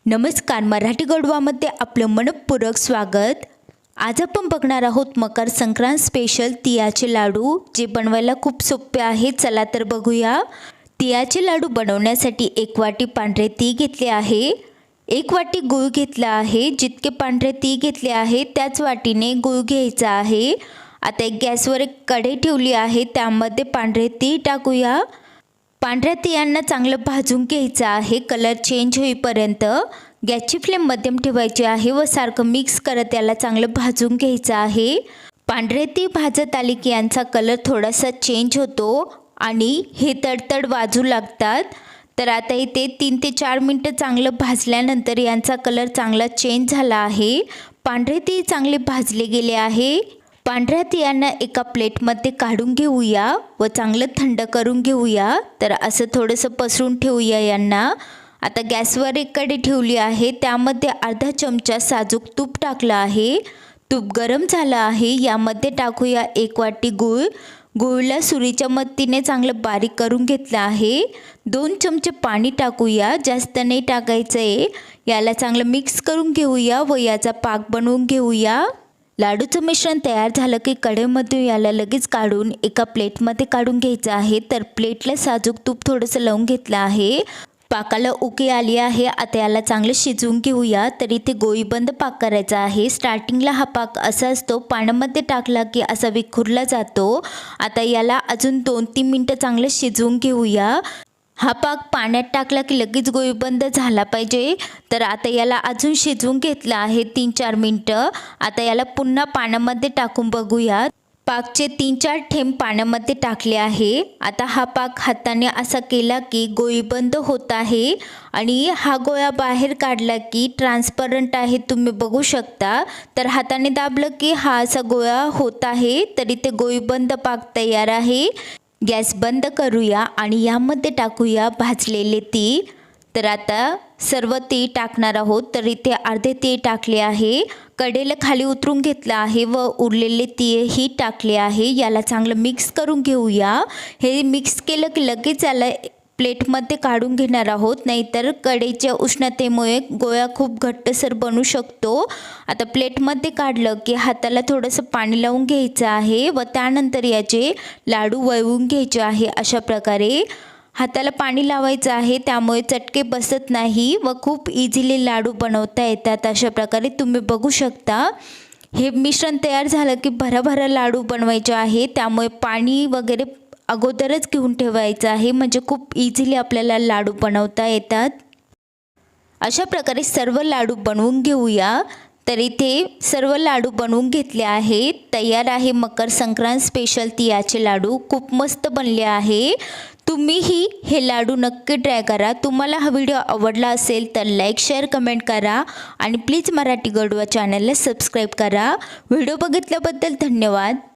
नमस्कार, मराठी गडवामध्ये आपलं मनपूर्वक स्वागत। आज आपण बघणार आहोत मकर संक्रांत स्पेशल तिळाचे लाडू, जे बनवायला खूप सोपे आहे। चला तर बघूया। तिळाचे लाडू बनवण्यासाठी 1 वाटी पांढरे तीळ घेतले आहे, 1 वाटी गूळ घेतला आहे। जितके पांढरे तीळ घेतले आहे त्याच वाटीने गूळ घ्यायचा आहे। आता एक गॅसवर एक कढई ठेवली आहे, त्यामध्ये पांढरे तीळ टाकूया। पांढऱ्या तिळांना चांगलं भाजून घ्यायचं आहे, कलर चेंज होईपर्यंत। गॅसची फ्लेम मध्यम ठेवायची आहे व सारखं मिक्स करत याला चांगलं भाजून घ्यायचं आहे। पांढरे तीळ भाजत आले की यांचा कलर थोडासा चेंज होतो आणि हे तडतड वाजू लागतात। तर आता इथे 3 ते 4 मिनिटं चांगलं भाजल्यानंतर यांचा कलर चांगला चेंज झाला आहे। पांढरे तीळ चांगले भाजले गेले आहे। पांढऱ्या तिळांना एका प्लेटमध्ये काढून घेऊया व चांगलं थंड करून घेऊया। तर असं थोडंसं पसरून ठेवूया यांना। आता गॅसवर एक कढई ठेवली आहे, त्यामध्ये अर्धा चमचा साजूक तूप टाकलं आहे। तूप गरम झालं आहे, यामध्ये टाकूया 1 वाटी गूळ। गूळला सुरीच्या मदतीने चांगलं बारीक करून घेतलं आहे। 2 चमचे पाणी टाकूया, जास्त नाही टाकायचं आहे। याला चांगलं मिक्स करून घेऊया व याचा पाक बनवून घेऊया। लाडूचं मिश्रण तयार झालं की कढईमधून याला लगेच काढून एका प्लेटमध्ये काढून घ्यायचं आहे। तर प्लेटला साजूक तूप थोडंसं लावून घेतलं आहे। पाकाला उकळी आली आहे, आता याला चांगलं शिजवून घेऊया। तर इथे गोळीबंद पाक करायचा आहे। स्टार्टिंगला हा पाक असा असतो, पाण्यामध्ये टाकला की असा विखुरला जातो। आता याला अजून 2-3 मिनटं चांगलं शिजवून घेऊया। हा पाक पाण्यात टाकला की लगेच गोळीबंद झाला पाहिजे। तर आता याला अजून शिजवून घेतलं आहे 3-4 मिनटं। आता याला पुन्हा पाण्यामध्ये टाकून बघूया। पाकचे 3-4 थेंब पाण्यामध्ये टाकले आहे। आता हा पाक हाताने असा केला की गोळीबंद होत आहे आणि हा गोळा बाहेर काढला की ट्रान्सपरंट आहे, तुम्ही बघू शकता। तर हाताने दाबलं की हा असा गोळा होत आहे। तर इथे गोळीबंद पाक तयार आहे। गॅस बंद करूया आणि यामध्ये टाकूया भाजलेले तीळ। तर आता सर्व तीळ टाकणार आहोत। तर इथे अर्धे तीळ टाकले आहे, कढईला खाली उतरून घेतलं आहे व उरलेले तीळ ही टाकले आहे। याला चांगलं मिक्स करून घेऊया। हे मिक्स केलं की लगेच याला प्लेटमध्ये काढून घेणार आहोत, नाहीतर कढईच्या उष्णतेमुळे गोळा खूप घट्टसर बनू शकतो। आता प्लेटमध्ये काढलं की हाताला थोडंसं पाणी लावून घ्यायचं आहे व त्यानंतर याचे लाडू वळवून घ्यायचे आहे। अशा प्रकारे हाताला पाणी लावायचं आहे, त्यामुळे चटके बसत नाही व खूप इझिली लाडू बनवता येतात। अशा प्रकारे तुम्ही बघू शकता। हे मिश्रण तयार झालं की भराभरा लाडू बनवायचे आहे, त्यामुळे पाणी वगैरे अगोदरच घेऊन ठेवायचं आहे, म्हणजे खूप इझिली आपल्याला लाडू बनवता येतात। अशा प्रकारे सर्व लाडू बनवून घेऊया। तर इथे सर्व लाडू बनवून घेतले आहेत। तयार आहे मकर संक्रांत स्पेशल तिळाचे लाडू। खूप मस्त बनले आहे। तुम्हीही हे लाडू नक्की ट्राय करा। तुम्हाला हा व्हिडिओ आवडला असेल तर लाईक, शेअर, कमेंट करा आणि प्लीज मराठी गडवा चॅनलला सबस्क्राईब करा। व्हिडिओ बघितल्याबद्दल धन्यवाद।